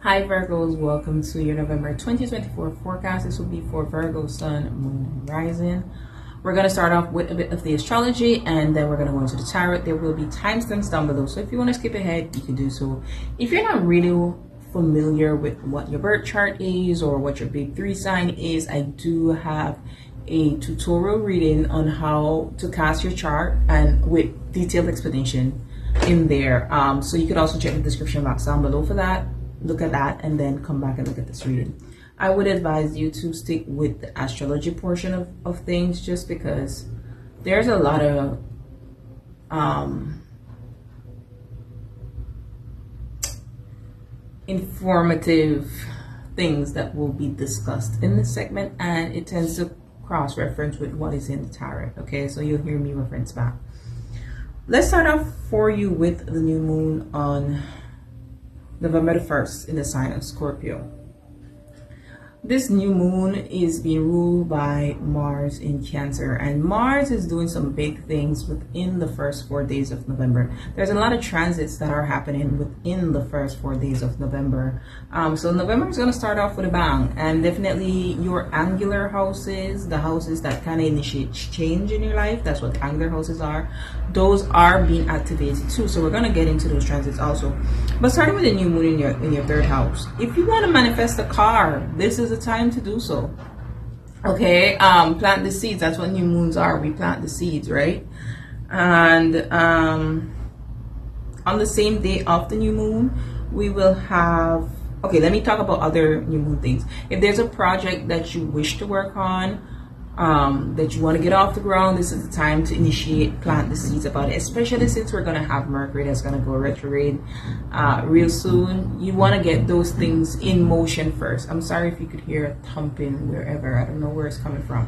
Hi Virgos, welcome to your November 2024 forecast. This will be for Virgo, Sun, Moon, and Rising. We're going to start off with a bit of the astrology and then we're going to go into the tarot. There will be timestamps down below, so if you want to skip ahead, you can do so. If you're not really familiar with what your birth chart is or what your big three sign is, I do have a tutorial reading on how to cast your chart and with detailed explanation in there. So you could also check the description box down below for that. Look at that and then come back and look at this reading. I would advise you to stick with the astrology portion of things, just because there's a lot of informative things that will be discussed in this segment, and it tends to cross-reference with what is in the tarot. Okay, so you'll hear me reference back. Let's start off for you with the new moon on November the 1st in the sign of Scorpio. This new moon is being ruled by Mars in Cancer, and Mars is doing some big things within the first 4 days of November. There's a lot of transits that are happening within the first 4 days of November. So November is going to start off with a bang, and definitely your angular houses, the houses that kind of initiate change in your life, that's what angular houses are, those are being activated too. So we're going to get into those transits also. But starting with the new moon in your third house, if you want to manifest a car, this is the time to do so. Okay, plant the seeds. That's what new moons are. We plant the seeds, right? And on the same day of the new moon, we will have, okay, let me talk about other new moon things. If there's a project that you wish to work on, that you want to get off the ground, this is the time to initiate, plant the seeds about it, especially since we're going to have Mercury that's going to go retrograde real soon. You want to get those things in motion first. I'm sorry if you could hear a thumping wherever. I don't know where it's coming from.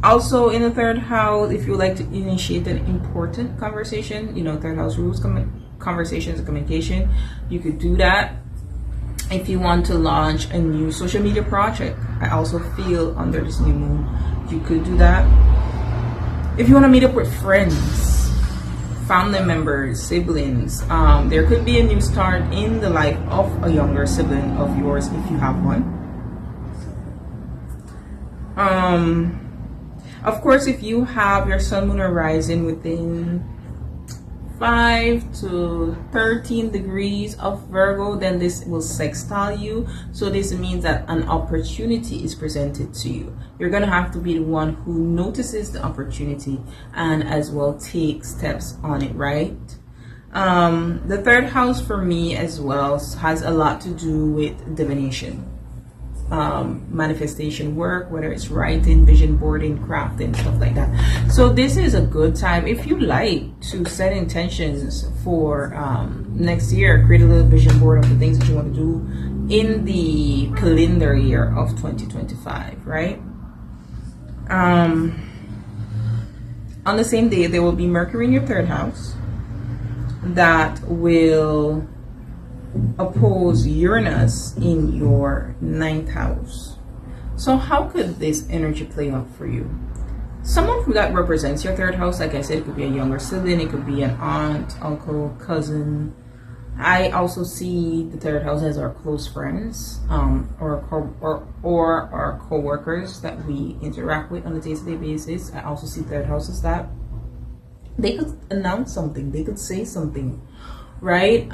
Also in the third house, if you would like to initiate an important conversation, you know, third house rules conversations and communication, you could do that. If you want to launch a new social media project, I also feel under this new moon, you could do that. If you want to meet up with friends, family members, siblings, there could be a new start in the life of a younger sibling of yours if you have one. Of course, if you have your sun, moon, or rising within 5 to 13 degrees of Virgo, then this will sextile you. So this means that an opportunity is presented to you. You're going to have to be the one who notices the opportunity and as well take steps on it, right? The third house for me as well has a lot to do with divination, manifestation work, whether it's writing, vision boarding, crafting, stuff like that. So this is a good time if you like to set intentions for next year. Create a little vision board of the things that you want to do in the calendar year of 2025, right? On the same day, there will be Mercury in your third house that will oppose Uranus in your ninth house. So how could this energy play out for you? Someone that represents your third house, like I said, it could be a younger sibling, it could be an aunt, uncle, cousin. I also see the third house as our close friends, or our co-workers that we interact with on a day-to-day basis. I also see third house as that they could announce something, they could say something, right?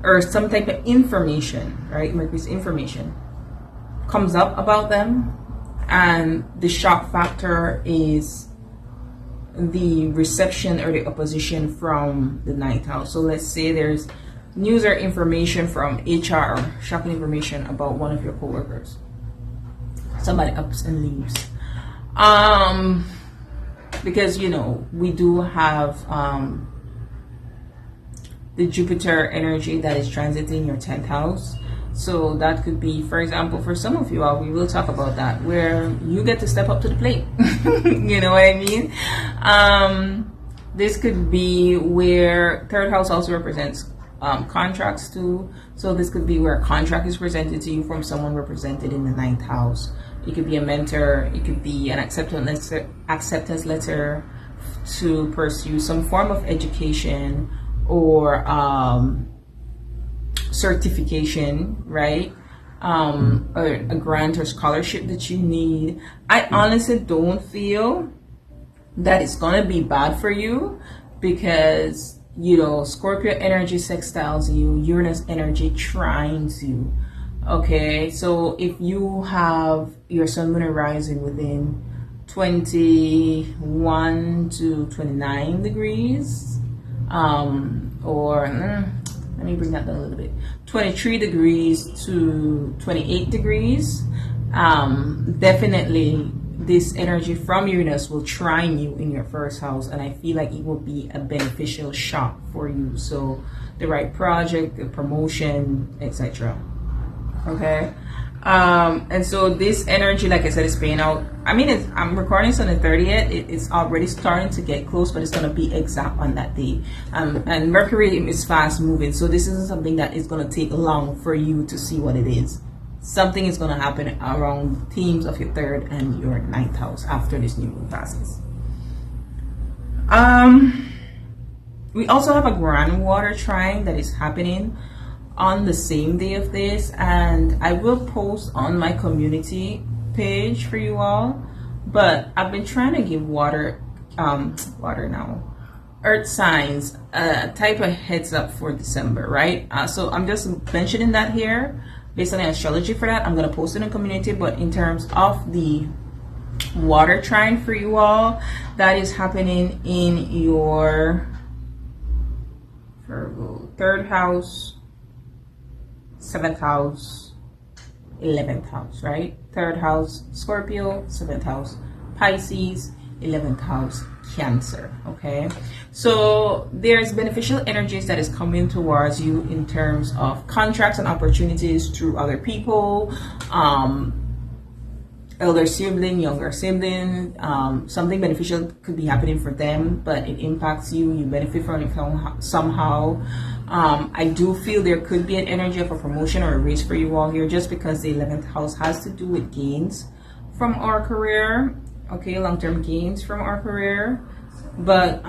Or some type of information, right? Mercury's information comes up about them, and the shock factor is the reception or the opposition from the ninth house. So let's say there's news or information from HR, shocking information about one of your coworkers. Somebody ups and leaves. Because, you know, we do have the Jupiter energy that is transiting your 10th house. So that could be, for example, for some of you all, we will talk about that, where you get to step up to the plate. You know what I mean? This could be where third house also represents contracts too. So this could be where a contract is presented to you from someone represented in the ninth house. It could be a mentor, it could be an acceptance letter to pursue some form of education or certification, right? Or a grant or scholarship that you need. I honestly don't feel that it's gonna be bad for you, because Scorpio energy sextiles you, Uranus energy trines you. Okay, so if you have your sun, moon, and rising within 21 to 29 degrees, or let me bring that down a little bit, 23 degrees to 28 degrees, definitely this energy from Uranus will trine you in your first house, and I feel like it will be a beneficial shock for you. So the right project, the promotion, etc. Okay. And so this energy, like I said, is paying out. I mean, I'm recording this on the 30th. It's already starting to get close, but it's going to be exact on that day. And Mercury is fast moving, so this isn't something that is going to take long for you to see what it is. Something is going to happen around themes of your third and your ninth house after this new moon passes. We also have a grand water trine that is happening on the same day of this, and I will post on my community page for you all. But I've been trying to give earth signs a type of heads up for December, right? So I'm just mentioning that here based on the astrology for that. I'm going to post it in community, but in terms of the water trine for you all, that is happening in your Virgo 3rd house, 7th house, 11th house, right? 3rd house Scorpio, 7th house Pisces, 11th house Cancer. Okay, so there's beneficial energies that is coming towards you in terms of contracts and opportunities through other people, elder sibling, younger sibling. Something beneficial could be happening for them, but it impacts you. You benefit from it somehow. I do feel there could be an energy of a promotion or a raise for you all here, just because the 11th house has to do with gains from our career. Okay, long-term gains from our career. But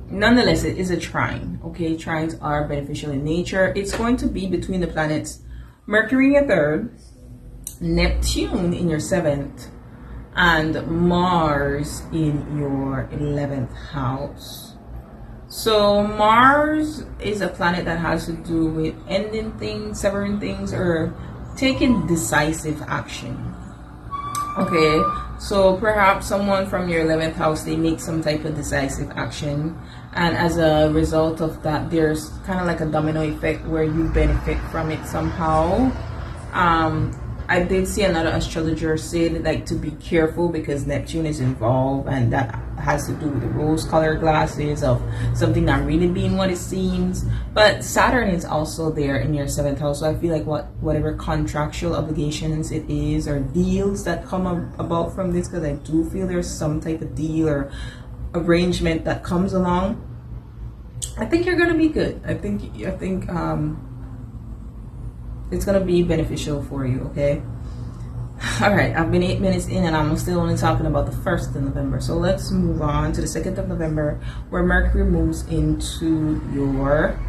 nonetheless, it is a trine. Okay, trines are beneficial in nature. It's going to be between the planets Mercury in your 3rd, Neptune in your 7th, and Mars in your 11th house. So Mars is a planet that has to do with ending things, severing things, or taking decisive action. Okay, so perhaps someone from your 11th house, they make some type of decisive action, and as a result of that, there's kind of like a domino effect where you benefit from it somehow. I did see another astrologer say like to be careful because Neptune is involved, and that has to do with the rose-colored glasses of something not really being what it seems. But Saturn is also there in your 7th house, so I feel like whatever contractual obligations it is or deals that come about from this, because I do feel there's some type of deal or arrangement that comes along, I think you're gonna be good. I think it's gonna be beneficial for you. Okay. All right, I've been 8 minutes in and I'm still only talking about the 1st of November. So let's move on to the 2nd of November, where Mercury moves into your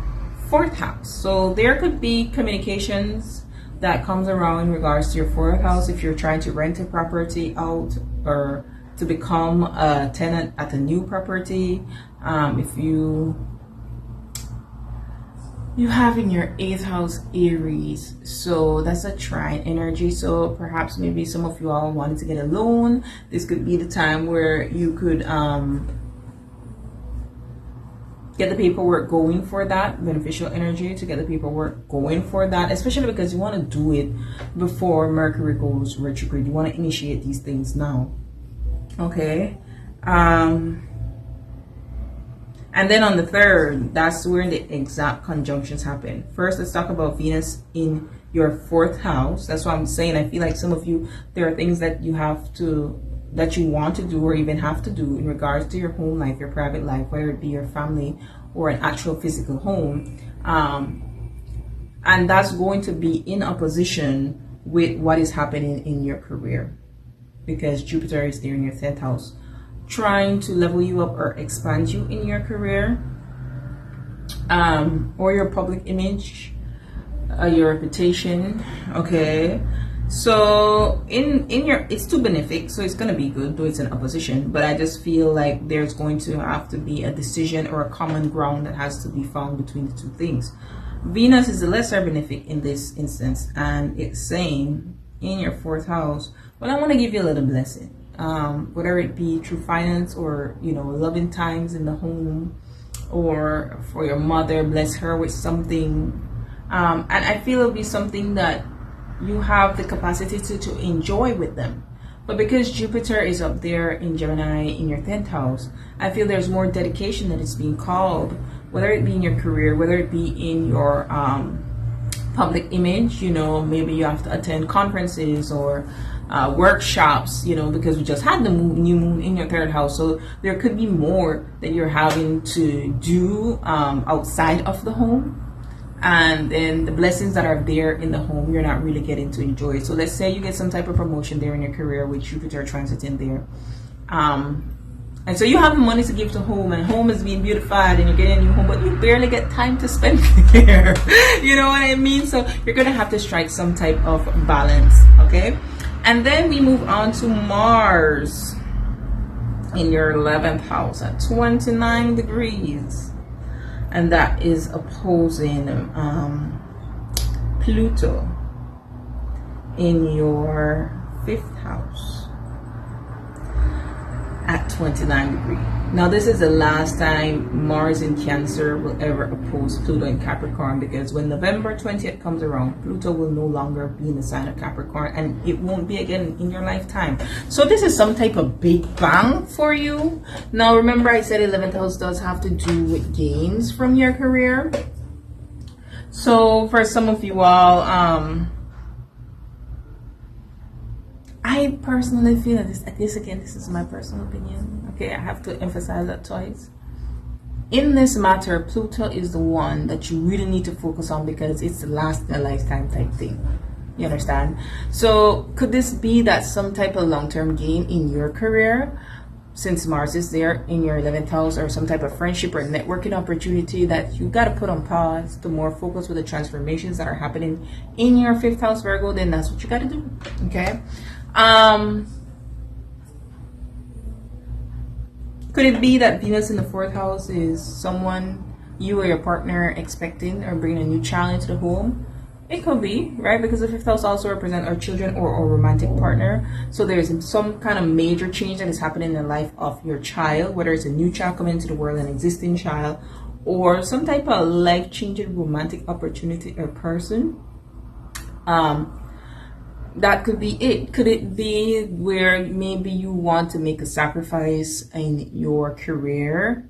4th house. So there could be communications that comes around in regards to your 4th house if you're trying to rent a property out or to become a tenant at a new property. If you have in your 8th house Aries, so that's a trine energy. So perhaps maybe some of you all wanted to get a loan. This could be the time where you could get the paperwork going for that. Beneficial energy to get the paperwork going for that, especially because you want to do it before Mercury goes retrograde. You want to initiate these things now. Okay. And then on the 3rd, that's where the exact conjunctions happen. First, let's talk about Venus in your 4th house. That's what I'm saying. I feel like some of you, there are things that you want to do or even have to do in regards to your home life, your private life, whether it be your family or an actual physical home. And that's going to be in opposition with what is happening in your career, because Jupiter is there in your 10th house. trying to level you up or expand you in your career, or your public image, your reputation. Okay, so in your, it's too benefic, so it's going to be good, though it's in opposition. But I just feel like there's going to have to be a decision or a common ground that has to be found between the two things. Venus is the lesser benefic in this instance, and it's saying in your fourth house, well, I want to give you a little blessing, whether it be through finance or, you know, loving times in the home, or for your mother, bless her with something. And I feel it'll be something that you have the capacity to enjoy with them. But because Jupiter is up there in Gemini in your 10th house, I feel there's more dedication that is being called, whether it be in your career, whether it be in your public image. You know, maybe you have to attend conferences or workshops, you know, because we just had the new moon in your 3rd house. So there could be more that you're having to do outside of the home. And then the blessings that are there in the home, you're not really getting to enjoy it. So let's say you get some type of promotion there in your career with Jupiter transiting there. And so you have the money to give to home, and home is being beautified, and you're getting a new home, but you barely get time to spend there. You know what I mean? So you're going to have to strike some type of balance, okay? And then we move on to Mars in your 11th house at 29 degrees. And that is opposing Pluto in your 5th house at 29 degrees. Now this is the last time Mars in Cancer will ever oppose Pluto in Capricorn, because when November 20th comes around, Pluto will no longer be in the sign of Capricorn, and it won't be again in your lifetime. So this is some type of big bang for you. Now remember, I said 11th house does have to do with gains from your career. So for some of you all, I personally feel that this again, this is my personal opinion. Okay, I have to emphasize that twice. In this matter, Pluto is the one that you really need to focus on, because it's the last in a lifetime type thing. You understand? So could this be that some type of long-term gain in your career, since Mars is there in your 11th house, or some type of friendship or networking opportunity that you got to put on pause to more focus with the transformations that are happening in your 5th house, Virgo? Then that's what you got to do. Okay. Could it be that Venus in the 4th house is someone you or your partner expecting or bringing a new child into the home? It could be, right? Because the 5th house also represents our children or our romantic partner. So there's some kind of major change that is happening in the life of your child, whether it's a new child coming into the world, an existing child, or some type of life-changing romantic opportunity or person. That could be it. Could it be where maybe you want to make a sacrifice in your career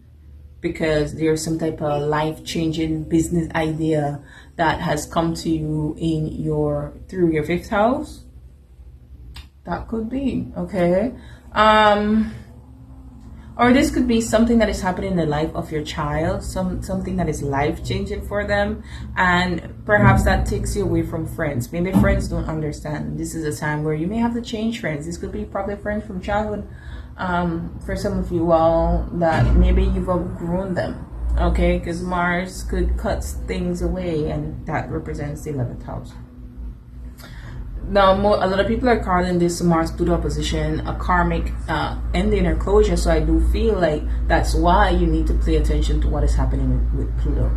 because there's some type of life-changing business idea that has come to you through your 5th house? That could be, okay. Or this could be something that is happening in the life of your child, something that is life-changing for them, and perhaps that takes you away from friends. Maybe friends don't understand. This is a time where you may have to change friends. This could be probably friends from childhood. For some of you all, that maybe you've outgrown them, okay? Because Mars could cut things away, and that represents the 11th house. Now, a lot of people are calling this Mars-Pluto opposition a karmic ending or closure, so I do feel like that's why you need to pay attention to what is happening with Pluto.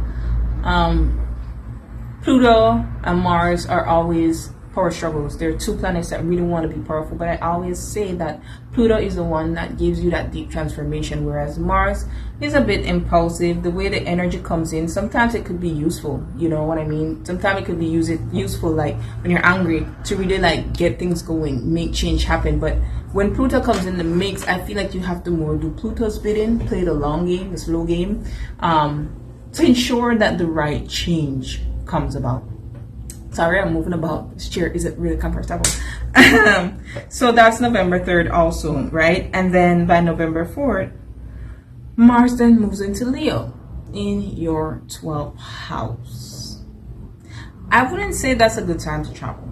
Pluto and Mars are always power struggles. They're two planets that really want to be powerful, but I always say that Pluto is the one that gives you that deep transformation, whereas Mars is a bit impulsive. The way the energy comes in, sometimes it could be useful, you know what I mean? Sometimes it could be useful, like when you're angry, to really like get things going, make change happen. But when Pluto comes in the mix, I feel like you have to more do Pluto's bidding, play the long game, the slow game, to ensure that the right change comes about. Sorry, I'm moving about. This chair isn't really comfortable. So that's November 3rd also, right? And then by November 4th, Mars then moves into Leo in your 12th house. I wouldn't say that's a good time to travel.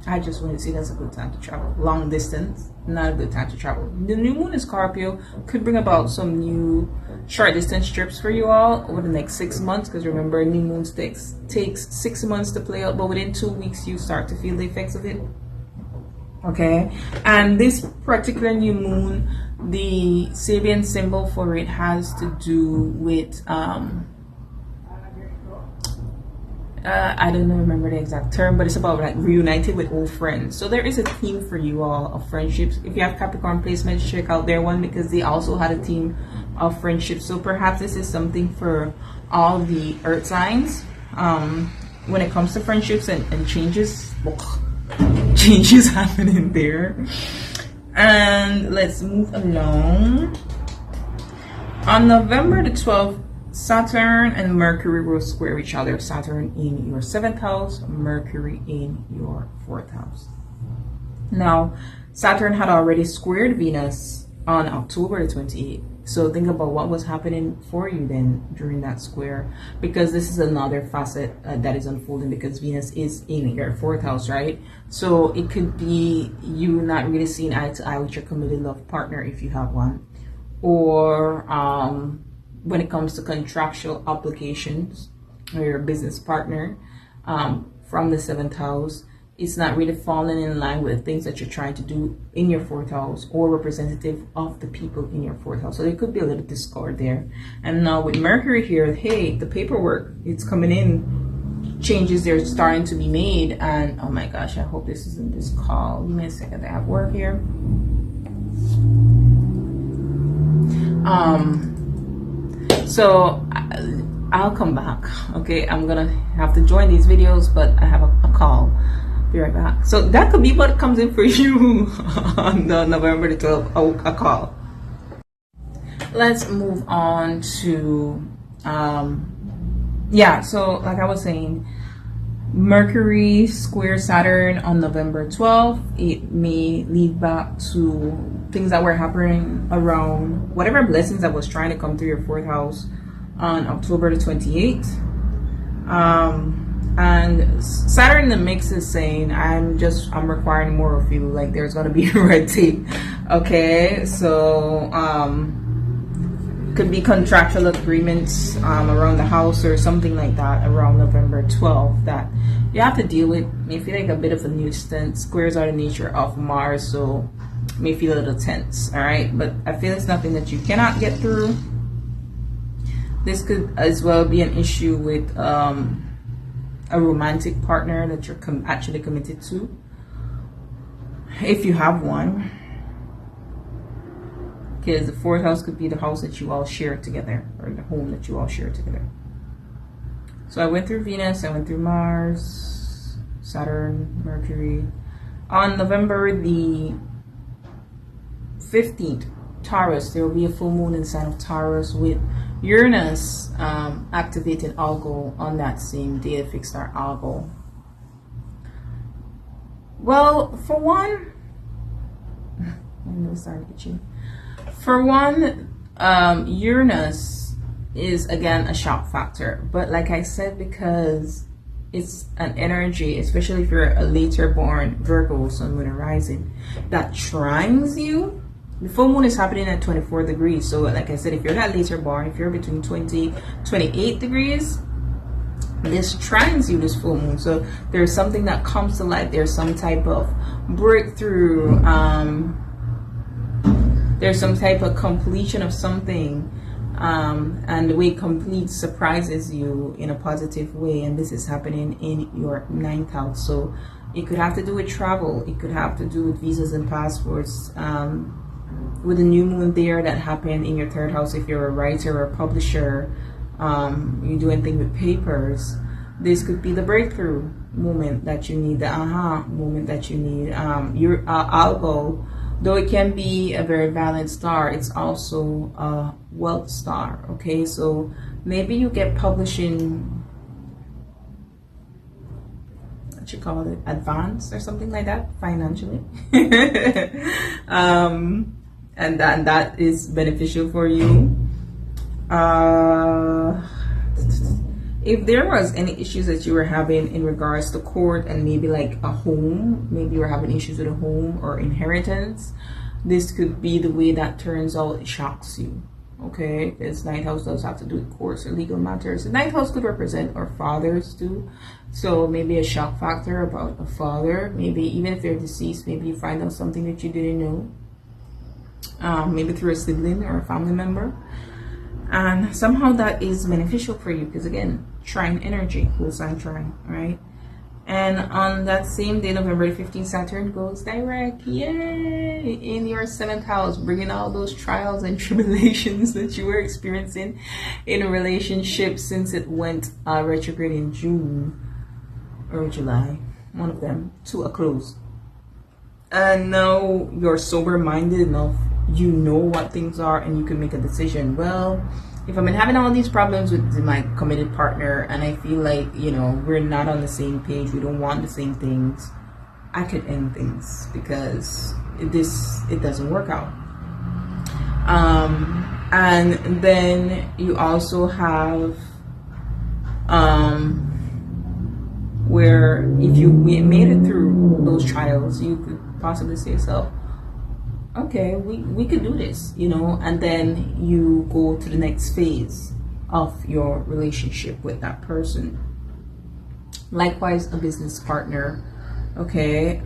I just wouldn't say that's a good time to travel. Long distance, not a good time to travel. The new moon in Scorpio could bring about some new short distance trips for you all over the next 6 months, because remember, new moon takes 6 months to play out, but within 2 weeks you start to feel the effects of it. Okay, and this particular new moon, the Sabian symbol for it has to do with I don't remember the exact term, but it's about like reunited with old friends. So there is a theme for you all of friendships. If you have Capricorn placements, check out their one, because they also had a theme of friendships. So perhaps this is something for all the earth signs when it comes to friendships and changes. Changes happening there. And let's move along. On November the 12th, Saturn and Mercury will square each other. Saturn in your 7th house, Mercury in your 4th house. Now, Saturn had already squared Venus on October the 28th. So think about what was happening for you then during that square, because this is another facet that is unfolding, because Venus is in your 4th house, right? So it could be you not really seeing eye to eye with your committed love partner if you have one, or when it comes to contractual obligations or your business partner from the 7th house, it's not really falling in line with the things that you're trying to do in your 4th house, or representative of the people in your 4th house. So there could be a little discord there. And now with Mercury here, hey, the paperwork, it's coming in, changes they're starting to be made. And oh my gosh, I hope this isn't this call. Give me a second, I have work here. So I'll come back. Okay, I'm gonna have to join these videos, but I have a call. Be right back. So that could be what comes in for you on the November the 12th, a call. Let's move on to so like I was saying, Mercury square Saturn on November 12th. It may lead back to things that were happening around whatever blessings that was trying to come through your 4th house on October the 28th. And Saturn in the mix is saying, I'm requiring more of you. Like there's going to be red tape. Okay, so could be contractual agreements around the house or something like that around November 12th that you have to deal with. May feel like a bit of a nuisance. Squares are the nature of Mars, so may feel a little tense. All right, but I feel it's nothing that you cannot get through. This could as well be an issue with a romantic partner that you're actually committed to, if you have one, because the 4th house could be the house that you all share together, or the home that you all share together. So I went through Venus, I went through Mars, Saturn, Mercury. On November the 15th, Taurus, there will be a full moon in the sign of Taurus, with Uranus activating Algol on that same day, the fixed star Algol. Well, for one, Uranus is again a shock factor, but like I said, because it's an energy, especially if you're a later born Virgo, Sun, Moon, and Rising, that trines you. The full moon is happening at 24 degrees. So like I said, if you're that later born, if you're between 28 degrees, this trines you, this full moon. So there's something that comes to light. There's some type of breakthrough. There's some type of completion of something. And the way it completes surprises you in a positive way. And this is happening in your 9th house. So it could have to do with travel. It could have to do with visas and passports. With a new moon there that happened in your 3rd house, if you're a writer or a publisher, you do anything with papers, this could be the breakthrough moment that you need, the aha moment that you need. Your Algol, though it can be a very valid star, it's also a wealth star. Okay, so maybe you get publishing, what you call it, advance or something like that, financially. And that is beneficial for you. if there was any issues that you were having in regards to court and maybe like a home, maybe you were having issues with a home or inheritance, this could be the way that turns out. It shocks you. Okay, because ninth house does have to do with courts or legal matters. The ninth house could represent our fathers too. So maybe a shock factor about a father. Maybe even if they're deceased, maybe you find out something that you didn't know. Maybe through a sibling or a family member. And somehow that is beneficial for you because again, trine energy, whole sign trine, right? And on that same day, November 15th, Saturn goes direct, yay, in your 7th house, bringing all those trials and tribulations that you were experiencing in a relationship since it went retrograde in June or July, one of them, to a close. And now you're sober-minded enough, you know what things are, and you can make a decision. Well, if I've been having all these problems with my committed partner and I feel like, you know, we're not on the same page, we don't want the same things, I could end things because it doesn't work out. And then you also have where if you made it through those trials, you could possibly say to yourself, okay, we could do this, you know, and then you go to the next phase of your relationship with that person. Likewise, a business partner, okay,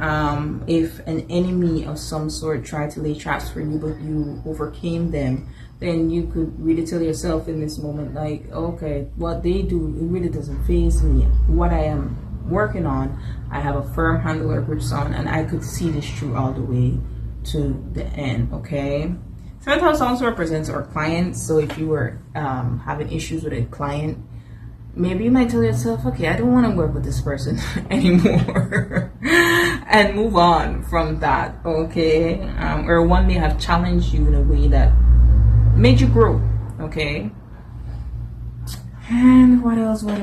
if an enemy of some sort tried to lay traps for you but you overcame them, then you could really tell yourself in this moment, like, okay, what they do, it really doesn't faze me. What I am working on, I have a firm handle or grips on, and I could see this through all the way to the end. Okay, seventh house also represents our clients. So if you were having issues with a client, maybe you might tell yourself, okay, I don't want to work with this person anymore and move on from that. Okay, or one may have challenged you in a way that made you grow. Okay, and what else? On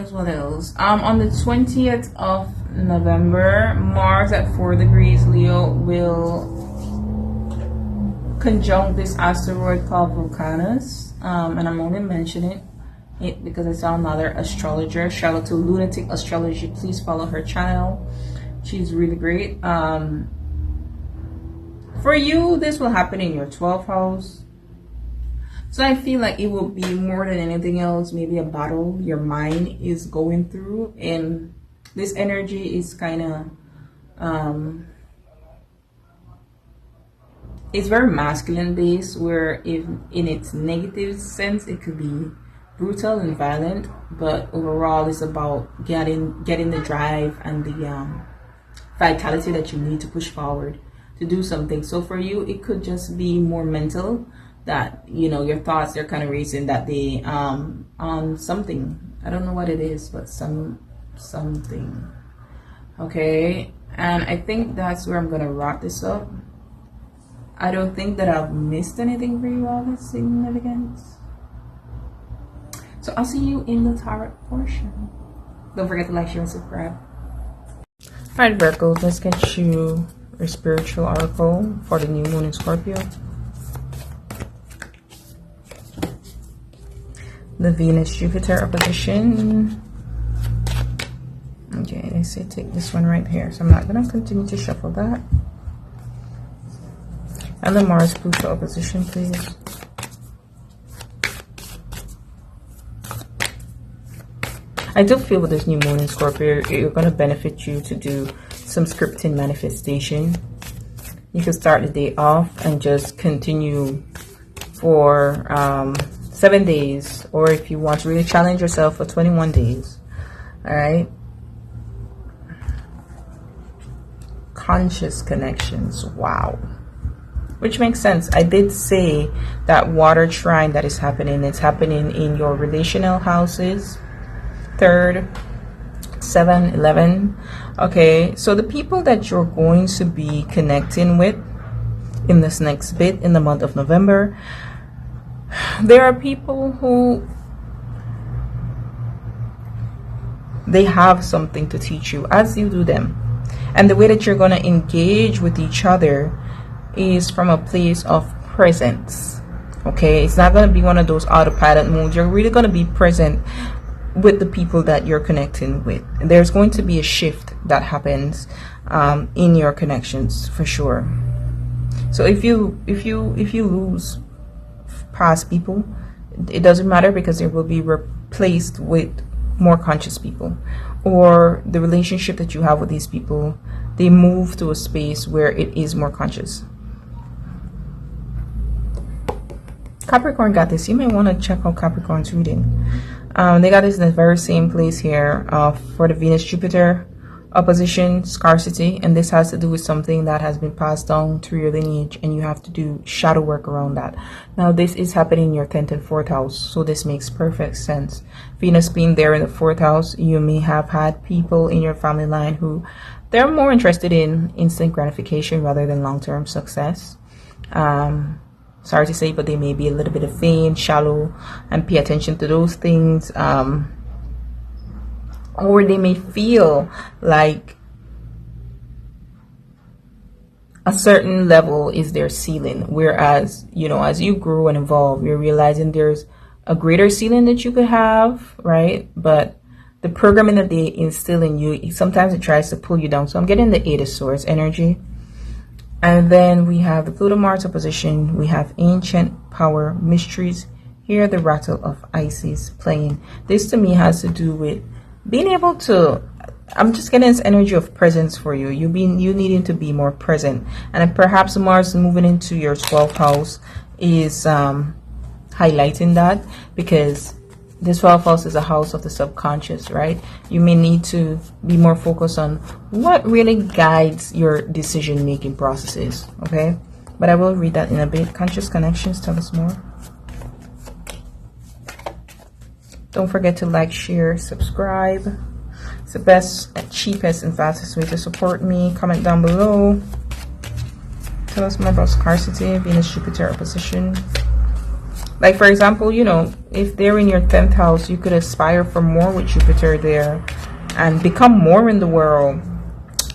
the 20th of November, Mars at 4 degrees Leo will conjunct this asteroid called Vulcanus, and I'm only mentioning it because I saw another astrologer. Shout out to Lunatic Astrology. Please follow her channel. She's really great. For you, this will happen in your 12th house. So I feel like it will be more than anything else, maybe a battle your mind is going through, and this energy is kind of it's very masculine based, where if in its negative sense it could be brutal and violent, but overall it's about getting the drive and the vitality that you need to push forward to do something. So for you, it could just be more mental, that, you know, your thoughts, they're kind of racing that they on something, I don't know what it is, but something. Okay, and I think that's where I'm gonna wrap this up. I don't think that I've missed anything for you all that's significant. So I'll see you in the tarot portion. Don't forget to like, share, and subscribe. Alright, Virgo, let's get you a spiritual oracle for the new moon in Scorpio. The Venus-Jupiter opposition. Okay, they say take this one right here, so I'm not going to continue to shuffle that. And the Mars-Pluto opposition, please. I do feel with this new moon in Scorpio, it's going to benefit you to do some scripting manifestation. You can start the day off and just continue for 7 days, or if you want to really challenge yourself for 21 days. All right. Conscious connections. Wow. Which makes sense. I did say that water trine that is happening, it's happening in your relational houses, 3rd, 7, 11. Okay, so the people that you're going to be connecting with in this next bit in the month of November, there are people who they have something to teach you as you do them, and the way that you're going to engage with each other is from a place of presence. Okay, it's not going to be one of those autopilot modes. You're really going to be present with the people that you're connecting with. There's going to be a shift that happens in your connections for sure. So if you lose past people, it doesn't matter, because they will be replaced with more conscious people, or the relationship that you have with these people, they move to a space where it is more conscious. Capricorn got this. You may want to check out Capricorn's reading. They got this in the very same place here for the Venus-Jupiter opposition, scarcity, and this has to do with something that has been passed down through your lineage, and you have to do shadow work around that. Now this is happening in your 10th and 4th house, so this makes perfect sense. Venus being there in the 4th house, you may have had people in your family line who they're more interested in instant gratification rather than long-term success. Sorry to say, but they may be a little bit of vain, shallow, and pay attention to those things. Or they may feel like a certain level is their ceiling, whereas, you know, as you grow and evolve, you're realizing there's a greater ceiling that you could have, right? But the programming that they instill in you, sometimes it tries to pull you down. So I'm getting the Eight of Swords energy. And then we have the Pluto-Mars opposition. We have ancient power, mysteries. Here, the rattle of Isis playing. This to me has to do with being able to, I'm just getting this energy of presence for you. You needing to be more present. And perhaps Mars moving into your 12th house is highlighting that, because this 12th house is a house of the subconscious, right? You may need to be more focused on what really guides your decision-making processes, okay? But I will read that in a bit. Conscious connections, tell us more. Don't forget to like, share, subscribe. It's the best, cheapest, and fastest way to support me. Comment down below. Tell us more about scarcity, Venus-Jupiter opposition. Like, for example, you know, if they're in your 10th house, you could aspire for more with Jupiter there and become more in the world.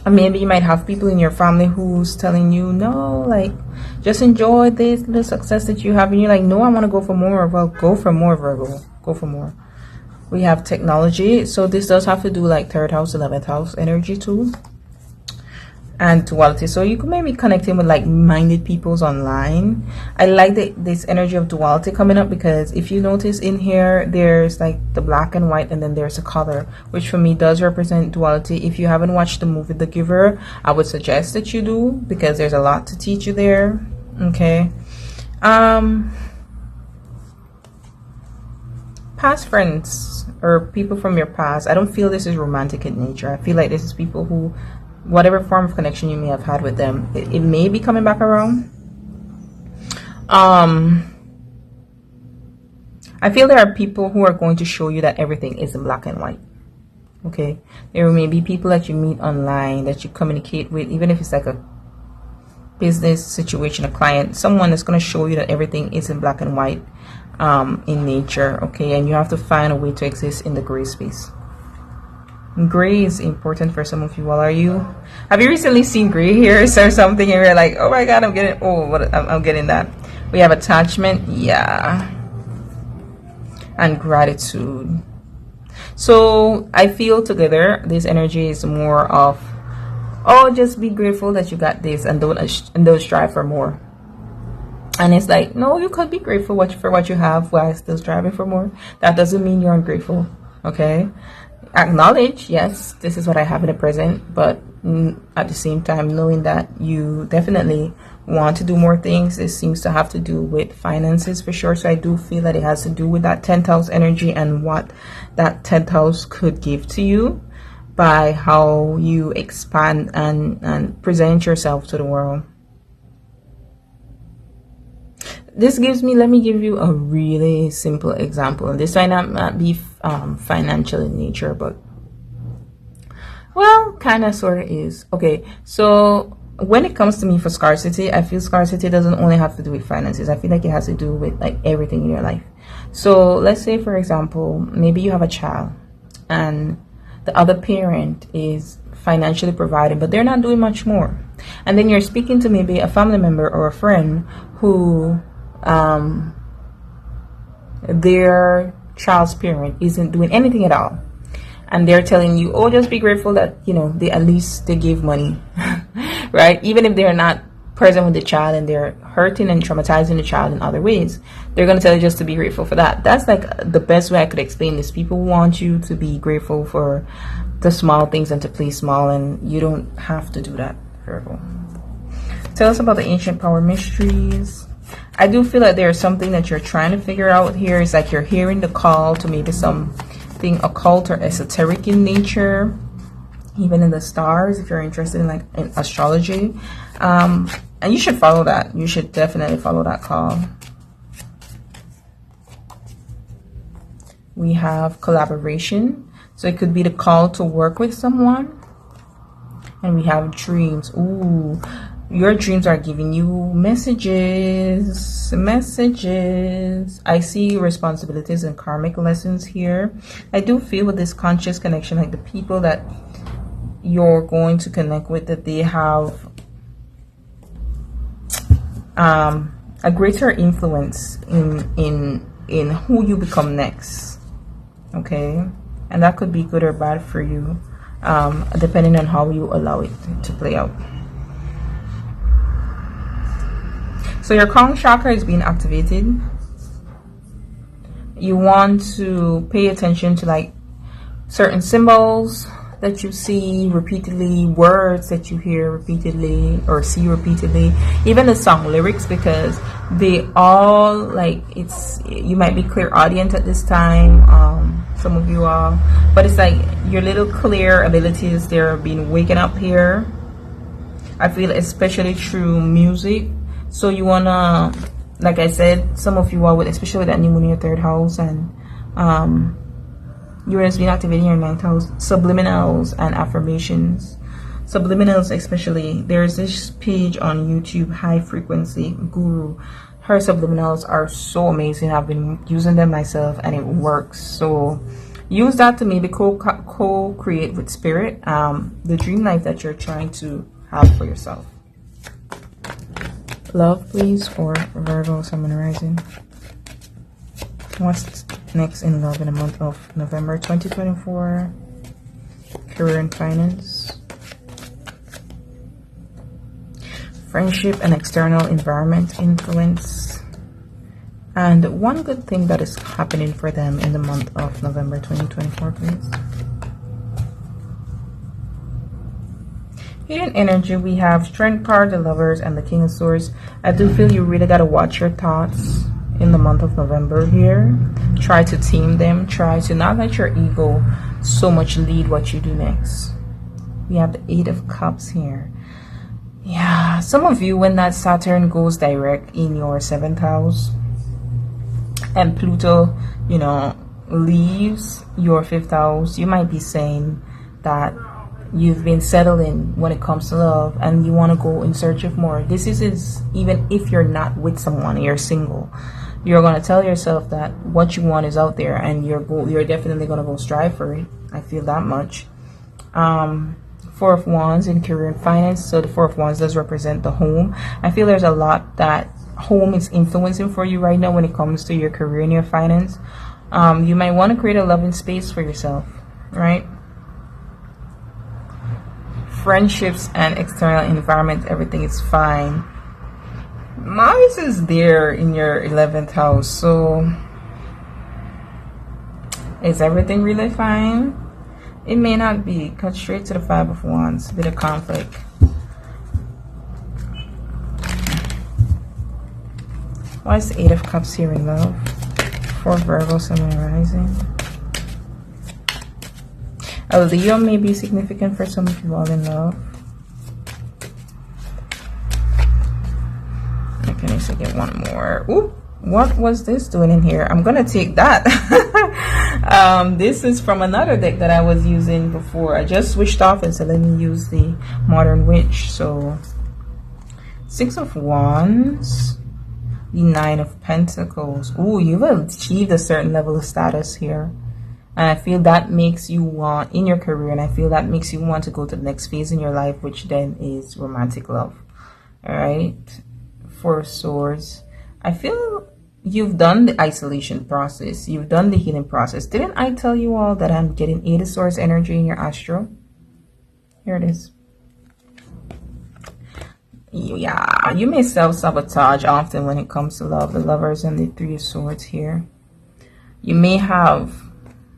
Or maybe you might have people in your family who's telling you, no, like, just enjoy this little success that you have. And you're like, no, I want to go for more. Well, go for more, Virgo. Go for more. We have technology. So this does have to do like 3rd house, 11th house energy too. And duality. So you could maybe connecting with like-minded peoples online. I like this energy of duality coming up, because if you notice in here, there's like the black and white, and then there's a color, which for me does represent duality. If you haven't watched the movie The Giver, I would suggest that you do, because there's a lot to teach you there. Okay. Past friends or people from your past, I don't feel this is romantic in nature. I feel like this is people who, whatever form of connection you may have had with them, it may be coming back around. I feel there are people who are going to show you that everything is in black and white. Okay, there may be people that you meet online that you communicate with, even if it's like a business situation, a client, someone that's going to show you that everything is in black and white in nature. Okay, and you have to find a way to exist in the gray space. Gray is important for some of you. Well, have you recently seen gray hairs or something, and you're like, oh my god, I'm getting that. We have attachment, yeah, and gratitude. So I feel together this energy is more of, oh, just be grateful that you got this, and don't strive for more. And it's like, no, you could be grateful for what you have while still striving for more. That doesn't mean you're ungrateful. Okay, acknowledge, yes, this is what I have in the present, but at the same time, knowing that you definitely want to do more things. This seems to have to do with finances for sure. So I do feel that it has to do with that 10th house energy and what that 10th house could give to you by how you expand and present yourself to the world. This gives me, let me give you a really simple example. And this might not be financial in nature, but well, kind of sort of is. Okay, so when it comes to me for scarcity, I feel scarcity doesn't only have to do with finances. I feel like it has to do with like everything in your life. So let's say, for example, maybe you have a child and the other parent is financially providing, but they're not doing much more. And then you're speaking to maybe a family member or a friend who they're child's parent isn't doing anything at all, and they're telling you, oh, just be grateful that, you know, they at least they gave money, right? Even if they're not present with the child and they're hurting and traumatizing the child in other ways, they're going to tell you just to be grateful for that. That's like the best way I could explain this. People want you to be grateful for the small things and to play small, and you don't have to do that, Virgo. Tell us about the ancient power mysteries. I do feel like there's something that you're trying to figure out here. It's like you're hearing the call to maybe something occult or esoteric in nature, even in the stars, if you're interested in like in astrology. And you should follow that. You should definitely follow that call. We have collaboration. So it could be the call to work with someone. And we have dreams. Ooh, your dreams are giving you messages. I see responsibilities and karmic lessons here. I do feel with this conscious connection, like the people that you're going to connect with, that they have a greater influence in who you become next. Okay, and that could be good or bad for you, depending on how you allow it to play out. So your crown chakra is being activated. You want to pay attention to like certain symbols that you see repeatedly, words that you hear repeatedly or see repeatedly, even the song lyrics, because they all, like, it's, you might be clairaudient at this time, some of you are, but it's like your little clear abilities, they're being waken up here. I feel especially through music. So you wanna, like I said, some of you are with, especially with that new moon in your 3rd house, and Uranus being activating your 9th house, subliminals and affirmations. Subliminals especially, there's this page on YouTube, High Frequency Guru. Her subliminals are so amazing. I've been using them myself and it works. So use that to maybe co-create with spirit the dream life that you're trying to have for yourself. Love, please, for Virgo, Sun, and Rising. What's next in love in the month of November 2024? Career and finance. Friendship and external environment influence. And one good thing that is happening for them in the month of November 2024, please. Hidden energy, we have Strength card, the Lovers, and the King of Swords. I do feel you really got to watch your thoughts in the month of November here. Try to tame them. Try to not let your ego so much lead what you do next. We have the 8 of Cups here. Yeah, some of you, when that Saturn goes direct in your 7th house and Pluto, you know, leaves your 5th house, you might be saying that you've been settling when it comes to love and you want to go in search of more. This is even if you're not with someone, you're single, you're going to tell yourself that what you want is out there, and you're definitely going to go strive for it. I feel that much. 4 of Wands in career and finance. So the 4 of Wands does represent the home. I feel there's a lot that home is influencing for you right now when it comes to your career and your finance. You might want to create a loving space for yourself, right? Friendships and external environment, everything is fine. Mars is there in your 11th house, so is everything really fine? It may not be. Cut straight to the 5 of Wands, a bit of conflict. Why is the 8 of Cups here in love? For Virgo, Sun, and Rising. A Leo may be significant for some of you all in love. Okay, let's get one more. Ooh, what was this doing in here? I'm gonna take that. This is from another deck that I was using before. I just switched off and said let me use the Modern Witch. So 6 of Wands, the 9 of Pentacles. Ooh, you've achieved a certain level of status here. And I feel that makes you want, in your career, and I feel that makes you want to go to the next phase in your life, which then is romantic love. All right. 4 of Swords. I feel you've done the isolation process. You've done the healing process. Didn't I tell you all that I'm getting Eight of Swords energy in your astro? Here it is. Yeah, you may self-sabotage often when it comes to love. The Lovers and the Three of Swords here. You may have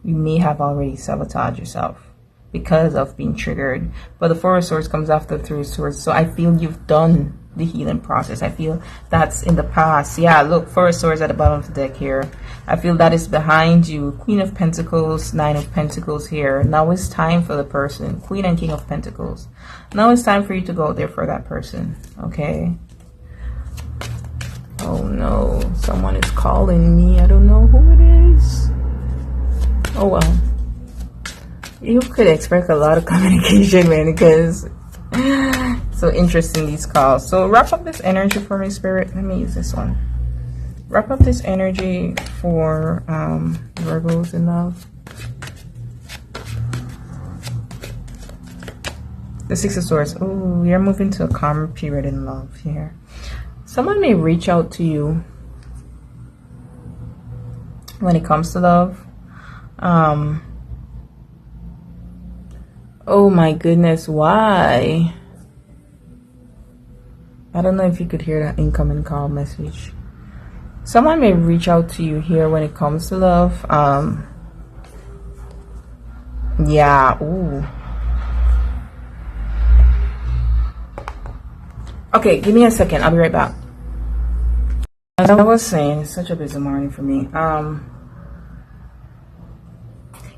already sabotaged yourself because of being triggered. But the Four of Swords comes after the Three of Swords. So I feel you've done the healing process. I feel that's in the past. Yeah, look, Four of Swords at the bottom of the deck here. I feel that is behind you. Queen of Pentacles, Nine of Pentacles here. Now it's time for the person. Queen and King of Pentacles. Now it's time for you to go there for that person. Okay. Oh no, someone is calling me. I don't know who it is. Oh well. You could expect a lot of communication, man, because so interesting, these calls. So wrap up this energy for me, Spirit. Let me use this one. Wrap up this energy for Virgos in love. The Six of Swords. Oh, we are moving to a calmer period in love here. Someone may reach out to you when it comes to love. Oh my goodness, why? I don't know if you could hear that incoming call message. Someone may reach out to you here when it comes to love. Yeah, ooh. Okay, give me a second. I'll be right back. As I was saying, it's such a busy morning for me.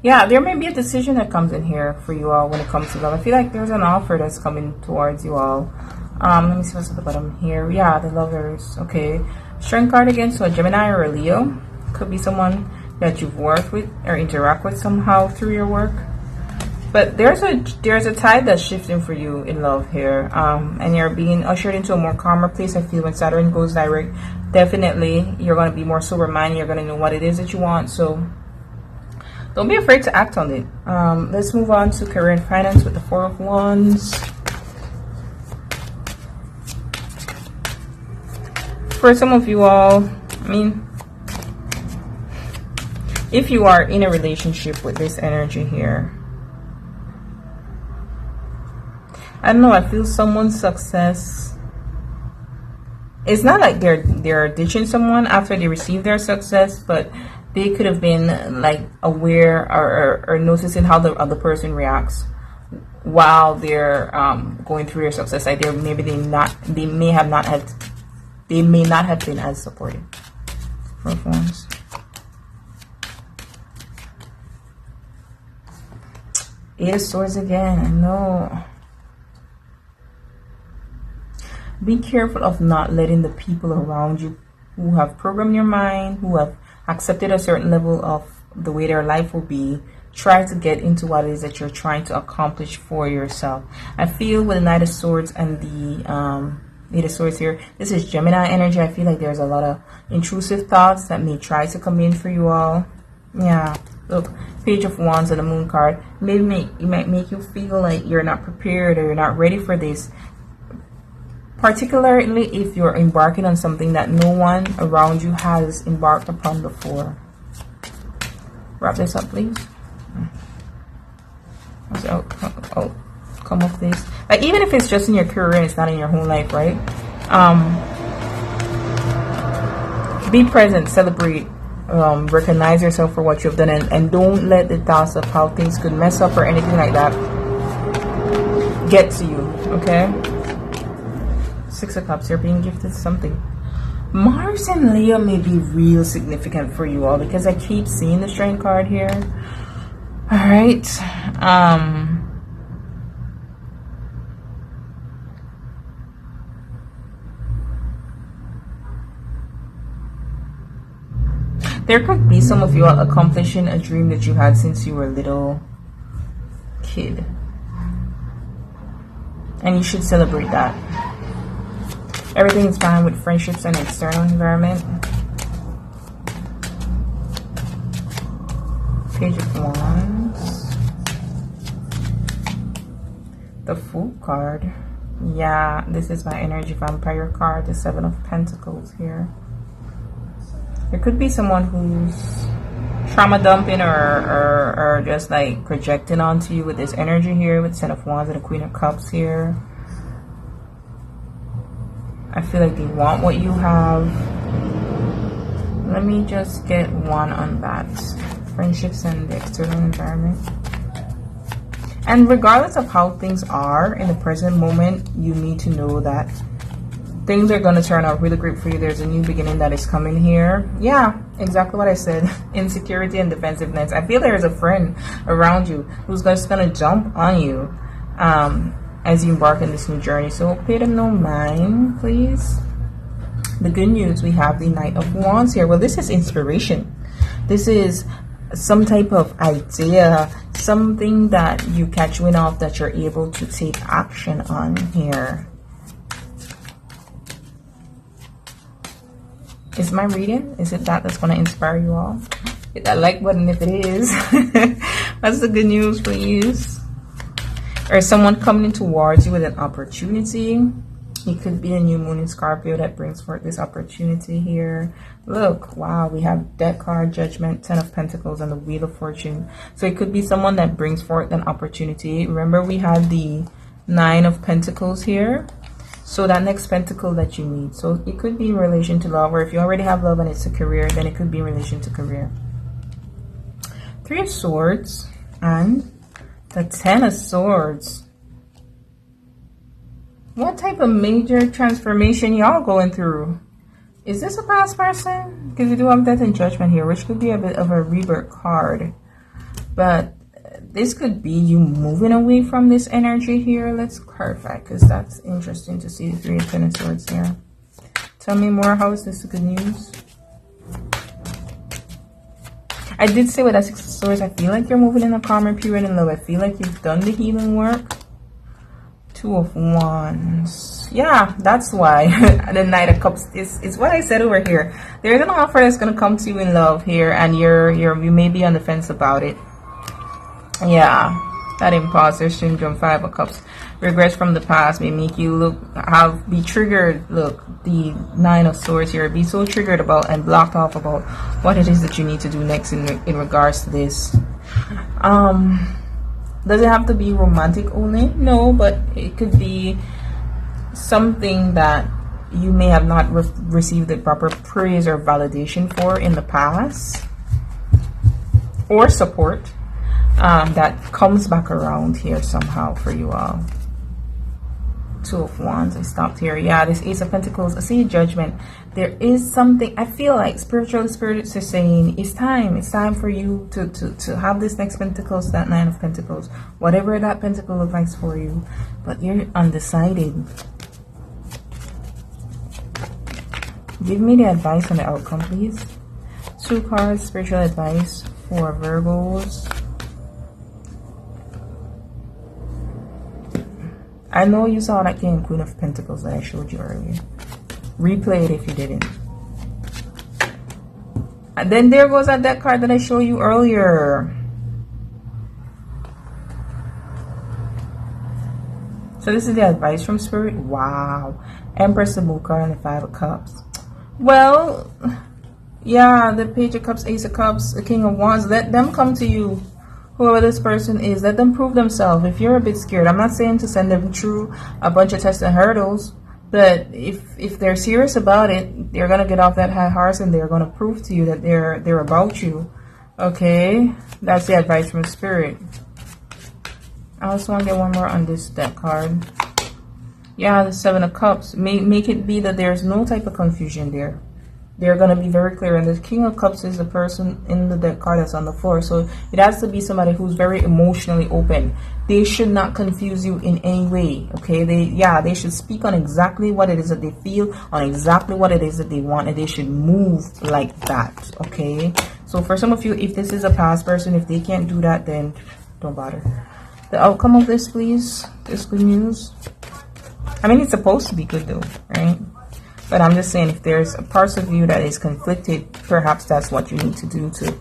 Yeah, there may be a decision that comes in here for you all when it comes to love. I feel like there's an offer that's coming towards you all. Let me see what's at the bottom here. Yeah, the Lovers. Okay. Strength card again. So a Gemini or a Leo. Could be someone that you've worked with or interact with somehow through your work. But there's a tide that's shifting for you in love here. And you're being ushered into a more calmer place. I feel when Saturn goes direct, definitely you're going to be more sober-minded. You're going to know what it is that you want. So don't be afraid to act on it. Let's move on to career and finance with the Four of Wands. For some of you all, I mean, if you are in a relationship with this energy here, I don't know, I feel someone's success. It's not like they're ditching someone after they receive their success, but they could have been like aware or noticing how the other person reacts while they're going through their success. Like they may not have been as supportive. Four of Wands. Eight of Swords again. I know. Be careful of not letting the people around you who have programmed your mind, who have accepted a certain level of the way their life will be, try to get into what it is that you're trying to accomplish for yourself. I feel with the Knight of Swords and the Eight of Swords here, this is Gemini energy. I feel like there's a lot of intrusive thoughts that may try to come in for you all. Yeah, look, Page of Wands and the Moon card. Maybe it might make you feel like you're not prepared or you're not ready for this. Particularly if you're embarking on something that no one around you has embarked upon before. Wrap this up, please. Oh, come off this. Like, even if it's just in your career and it's not in your whole life, right? Be present, celebrate, recognize yourself for what you've done, and don't let the thoughts of how things could mess up or anything like that get to you, okay? Six of Cups, you're being gifted something. Mars and Leo may be real significant for you all because I keep seeing the Strength card here. All right. There could be some of you all accomplishing a dream that you had since you were a little kid. And you should celebrate that. Everything is fine with friendships and external environment. Page of Wands. The Fool card. Yeah, this is my energy vampire card. The Seven of Pentacles here. There could be someone who's trauma dumping or just like projecting onto you with this energy here with Ten of Wands and the Queen of Cups here. I feel like they want what you have. Let me just get one on that. Friendships and the external environment. And regardless of how things are in the present moment, you need to know that things are going to turn out really great for you. There's a new beginning that is coming here. Yeah, exactly what I said. Insecurity and defensiveness. I feel there is a friend around you who's just going to jump on you as you embark on this new journey. So pay them no mind, please. The good news, we have the Knight of Wands here. Well, this is inspiration. This is some type of idea, something that you catch wind of that you're able to take action on here. Is my reading? Is it that's going to inspire you all? Hit that like button if it is. That's the good news, please. Or someone coming towards you with an opportunity. It could be a new moon in Scorpio that brings forth this opportunity here. Look, wow, we have Death card, Judgment, Ten of Pentacles, and the Wheel of Fortune. So it could be someone that brings forth an opportunity. Remember, we had the Nine of Pentacles here. So that next pentacle that you need. So it could be in relation to love, or if you already have love and it's a career, then it could be in relation to career. Three of Swords and the Ten of Swords. What type of major transformation y'all going through? Is this a past person? Because we do have Death and Judgment here, which could be a bit of a rebirth card. But this could be you moving away from this energy here. Let's clarify, because that's interesting to see the Three of Ten of Swords here. Tell me more. How is this good news? I did say with that Six of Swords, I feel like you're moving in a calmer period in love. I feel like you've done the healing work. Two of Wands. Yeah, that's why the Knight of Cups is what I said over here. There's an offer that's going to come to you in love here, and you may be on the fence about it. Yeah, that imposter syndrome. Five of Cups. Regrets from the past may make you be triggered. Look, the Nine of Swords here. Be so triggered about and blocked off about what it is that you need to do next in regards to this. Does it have to be romantic only? No, but it could be something that you may have not received the proper praise or validation for in the past, or support that comes back around here somehow for you all. Two of Wands. I stopped here. Yeah, this Ace of Pentacles. I see Judgment. There is something, I feel like spiritual spirits are saying it's time for you to have this next Pentacles, that Nine of Pentacles, whatever that pentacle looks like for you, but you're undecided. Give me the advice on the outcome, please. Two cards, spiritual advice for Virgos. I know you saw that King and Queen of Pentacles that I showed you earlier. Replay it if you didn't. And then there goes that card that I showed you earlier. So this is the advice from Spirit. Wow. Empress, the Moon card, and the Five of Cups. Well, yeah, the Page of Cups, Ace of Cups, the King of Wands. Let them come to you. Whoever this person is, let them prove themselves. If you're a bit scared, I'm not saying to send them through a bunch of tests and hurdles, but if they're serious about it, they're gonna get off that high horse and they're gonna prove to you that they're about you. Okay, that's the advice from Spirit. I also want to get one more on this deck card. Yeah, the Seven of Cups. Make it be that there's no type of confusion there. They're going to be very clear. And the King of Cups is the person in the deck card that's on the floor. So it has to be somebody who's very emotionally open. They should not confuse you in any way. Okay? They should speak on exactly what it is that they feel, on exactly what it is that they want, and they should move like that. Okay? So for some of you, if this is a past person, if they can't do that, then don't bother. The outcome of this, please. This good news. I mean, it's supposed to be good though, right? But I'm just saying, if there's a part of you that is conflicted, perhaps that's what you need to do to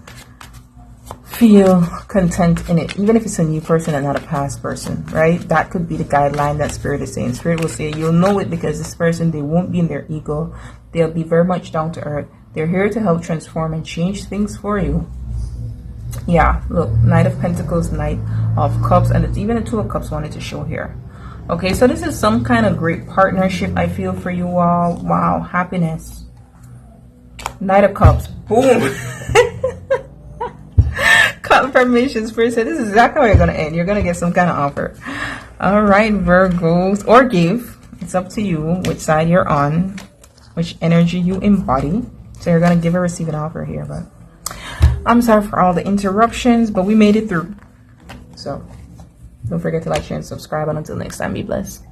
feel content in it. Even if it's a new person and not a past person, right? That could be the guideline that Spirit is saying. Spirit will say, you'll know it because this person, they won't be in their ego. They'll be very much down to earth. They're here to help transform and change things for you. Yeah, look, Knight of Pentacles, Knight of Cups, and it's even a Two of Cups wanted to show here. Okay, so this is some kind of great partnership I feel for you all. Wow, happiness. Knight of Cups, boom. Confirmation, Spirit said this is exactly how you're going to end. You're going to get some kind of offer. All right, Virgos, or give. It's up to you which side you're on, which energy you embody. So you're going to give or receive an offer here, but I'm sorry for all the interruptions, but we made it through. So don't forget to like, share, and subscribe. And until next time, be blessed.